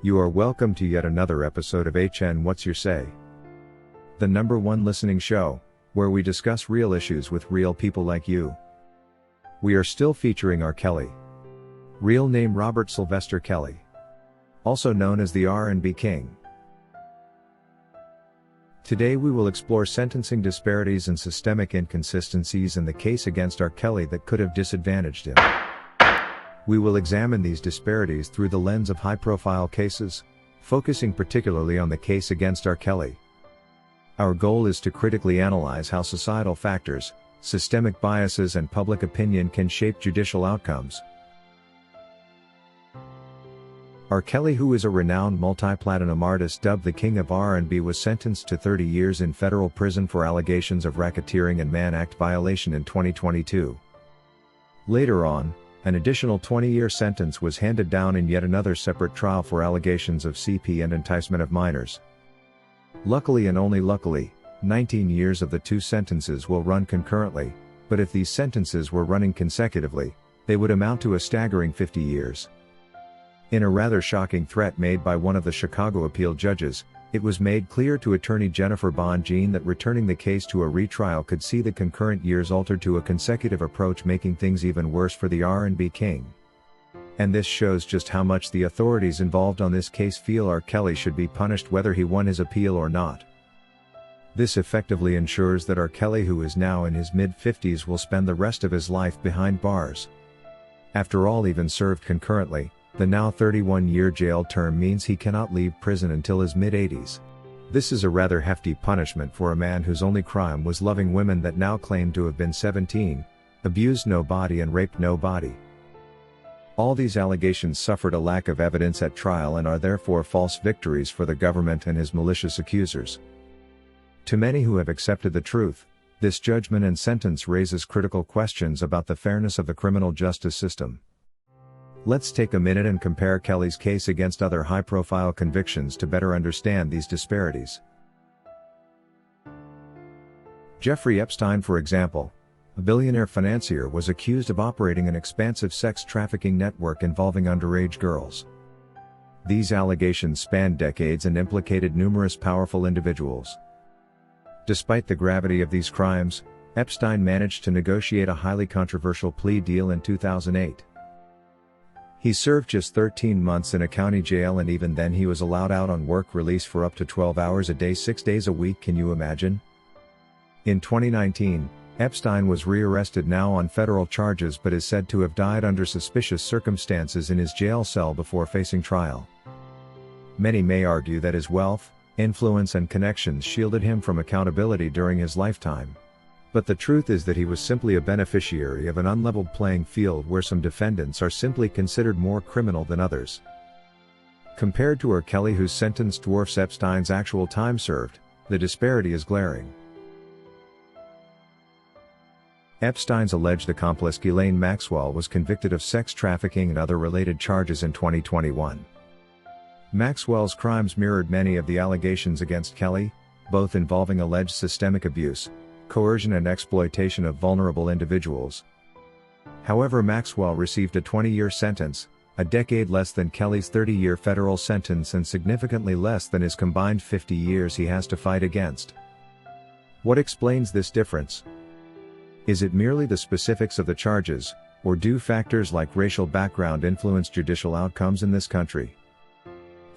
You are welcome to yet another episode of HN What's Your Say? The #1 listening show, where we discuss real issues with real people like you. We are still featuring R. Kelly. Real name Robert Sylvester Kelly. Also known as the R&B King. Today we will explore sentencing disparities and systemic inconsistencies in the case against R. Kelly that could have disadvantaged him. We will examine these disparities through the lens of high-profile cases, focusing particularly on the case against R. Kelly. Our goal is to critically analyze how societal factors, systemic biases and public opinion can shape judicial outcomes. R. Kelly, who is a renowned multi-platinum artist dubbed the King of R&B, was sentenced to 30 years in federal prison for allegations of racketeering and Mann Act violation in 2022. Later on, an additional 20-year sentence was handed down in yet another separate trial for allegations of CP and enticement of minors. Luckily and only luckily, 19 years of the two sentences will run concurrently, but if these sentences were running consecutively, they would amount to a staggering 50 years. In a rather shocking threat made by one of the Chicago appeal judges, it was made clear to attorney Jennifer Bonjean that returning the case to a retrial could see the concurrent years altered to a consecutive approach, making things even worse for the R&B King. And this shows just how much the authorities involved on this case feel R. Kelly should be punished whether he won his appeal or not. This effectively ensures that R. Kelly, who is now in his mid-50s, will spend the rest of his life behind bars. After all, even served concurrently, the now 31-year jail term means he cannot leave prison until his mid-80s. This is a rather hefty punishment for a man whose only crime was loving women that now claim to have been 17, abused nobody and raped nobody. All these allegations suffered a lack of evidence at trial and are therefore false victories for the government and his malicious accusers. To many who have accepted the truth, this judgment and sentence raises critical questions about the fairness of the criminal justice system. Let's take a minute and compare Kelly's case against other high-profile convictions to better understand these disparities. Jeffrey Epstein, for example, a billionaire financier, was accused of operating an expansive sex trafficking network involving underage girls. These allegations spanned decades and implicated numerous powerful individuals. Despite the gravity of these crimes, Epstein managed to negotiate a highly controversial plea deal in 2008. He served just 13 months in a county jail, and even then he was allowed out on work release for up to 12 hours a day, 6 days a week. Can you imagine? In 2019, Epstein was rearrested, now on federal charges, but is said to have died under suspicious circumstances in his jail cell before facing trial. Many may argue that his wealth, influence and connections shielded him from accountability during his lifetime. But the truth is that he was simply a beneficiary of an unleveled playing field where some defendants are simply considered more criminal than others. Compared to R. Kelly, whose sentence dwarfs Epstein's actual time served, the disparity is glaring. Epstein's alleged accomplice Ghislaine Maxwell was convicted of sex trafficking and other related charges in 2021. Maxwell's crimes mirrored many of the allegations against Kelly, both involving alleged systemic abuse, coercion and exploitation of vulnerable individuals. However, Maxwell received a 20-year sentence, a decade less than Kelly's 30-year federal sentence and significantly less than his combined 50 years he has to fight against. What explains this difference? Is it merely the specifics of the charges, or do factors like racial background influence judicial outcomes in this country?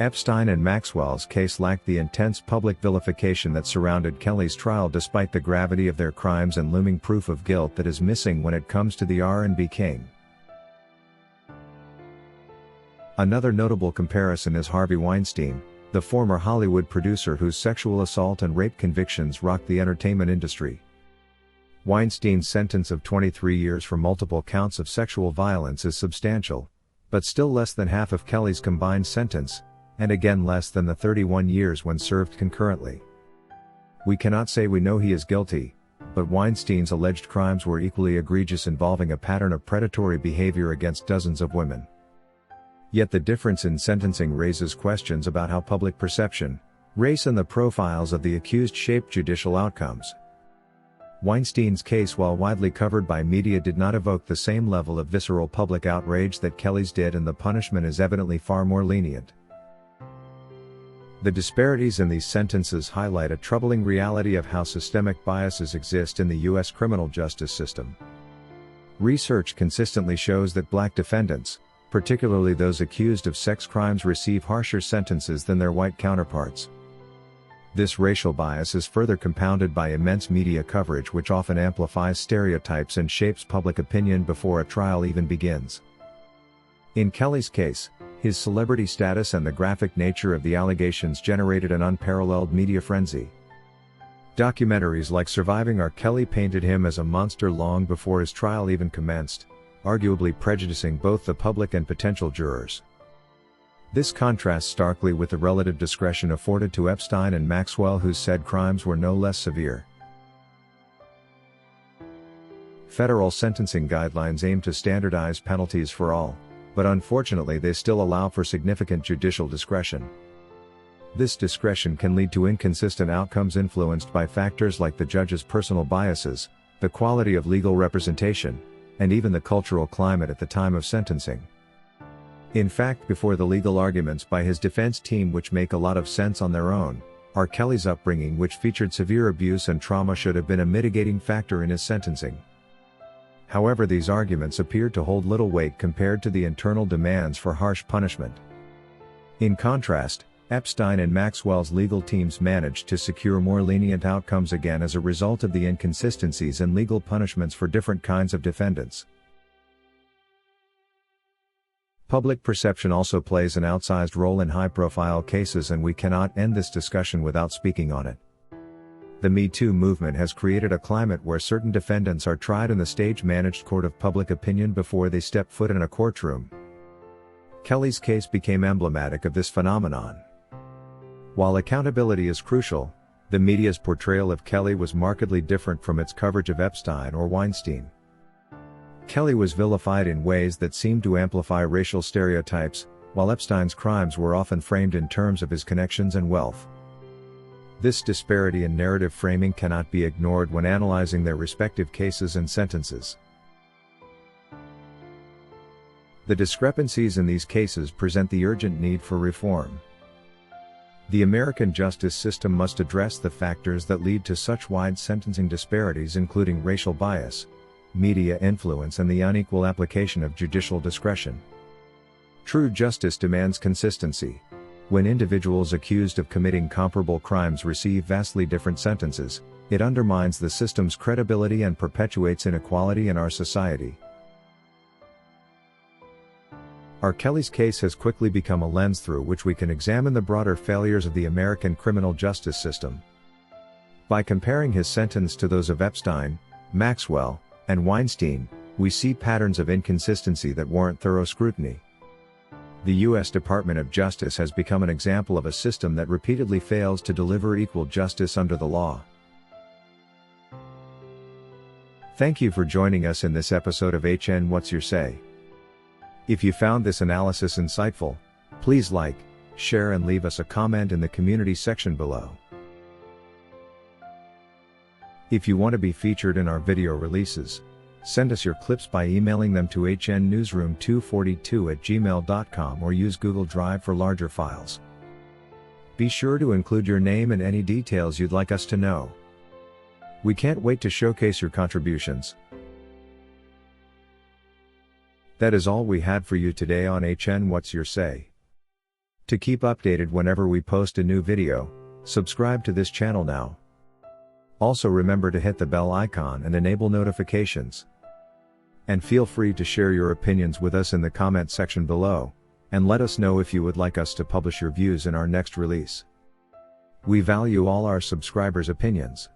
Epstein and Maxwell's case lacked the intense public vilification that surrounded Kelly's trial, despite the gravity of their crimes and looming proof of guilt that is missing when it comes to the R&B King. Another notable comparison is Harvey Weinstein, the former Hollywood producer whose sexual assault and rape convictions rocked the entertainment industry. Weinstein's sentence of 23 years for multiple counts of sexual violence is substantial, but still less than half of Kelly's combined sentence, and again less than the 31 years when served concurrently. We cannot say we know he is guilty, but Weinstein's alleged crimes were equally egregious, involving a pattern of predatory behavior against dozens of women. Yet the difference in sentencing raises questions about how public perception, race and the profiles of the accused shaped judicial outcomes. Weinstein's case, while widely covered by media, did not evoke the same level of visceral public outrage that Kelly's did, and the punishment is evidently far more lenient. The disparities in these sentences highlight a troubling reality of how systemic biases exist in the U.S. criminal justice system. Research consistently shows that black defendants, particularly those accused of sex crimes, receive harsher sentences than their white counterparts. This racial bias is further compounded by immense media coverage, which often amplifies stereotypes and shapes public opinion before a trial even begins. In Kelly's case, his celebrity status and the graphic nature of the allegations generated an unparalleled media frenzy. Documentaries like Surviving R. Kelly painted him as a monster long before his trial even commenced, arguably prejudicing both the public and potential jurors. This contrasts starkly with the relative discretion afforded to Epstein and Maxwell, whose said crimes were no less severe. Federal sentencing guidelines aim to standardize penalties for all, but unfortunately they still allow for significant judicial discretion. This discretion can lead to inconsistent outcomes influenced by factors like the judge's personal biases, the quality of legal representation, and even the cultural climate at the time of sentencing. In fact, before the legal arguments by his defense team, which make a lot of sense on their own, R. Kelly's upbringing, which featured severe abuse and trauma, should have been a mitigating factor in his sentencing. However, these arguments appeared to hold little weight compared to the internal demands for harsh punishment. In contrast, Epstein and Maxwell's legal teams managed to secure more lenient outcomes, again as a result of the inconsistencies in legal punishments for different kinds of defendants. Public perception also plays an outsized role in high-profile cases, and we cannot end this discussion without speaking on it. The Me Too movement has created a climate where certain defendants are tried in the stage-managed court of public opinion before they step foot in a courtroom. Kelly's case became emblematic of this phenomenon. While accountability is crucial, the media's portrayal of Kelly was markedly different from its coverage of Epstein or Weinstein. Kelly was vilified in ways that seemed to amplify racial stereotypes, while Epstein's crimes were often framed in terms of his connections and wealth. This disparity in narrative framing cannot be ignored when analyzing their respective cases and sentences. The discrepancies in these cases present the urgent need for reform. The American justice system must address the factors that lead to such wide sentencing disparities, including racial bias, media influence, and the unequal application of judicial discretion. True justice demands consistency. When individuals accused of committing comparable crimes receive vastly different sentences, it undermines the system's credibility and perpetuates inequality in our society. R. Kelly's case has quickly become a lens through which we can examine the broader failures of the American criminal justice system. By comparing his sentence to those of Epstein, Maxwell, and Weinstein, we see patterns of inconsistency that warrant thorough scrutiny. The U.S. Department of Justice has become an example of a system that repeatedly fails to deliver equal justice under the law. Thank you for joining us in this episode of HN What's Your Say? If you found this analysis insightful, please like, share, and leave us a comment in the community section below. If you want to be featured in our video releases, send us your clips by emailing them to hnnewsroom242@gmail.com or use Google Drive for larger files. Be sure to include your name and any details you'd like us to know. We can't wait to showcase your contributions. That is all we had for you today on HN What's Your Say? To keep updated whenever we post a new video, subscribe to this channel now. Also remember to hit the bell icon and enable notifications. And feel free to share your opinions with us in the comment section below, and let us know if you would like us to publish your views in our next release. We value all our subscribers' opinions.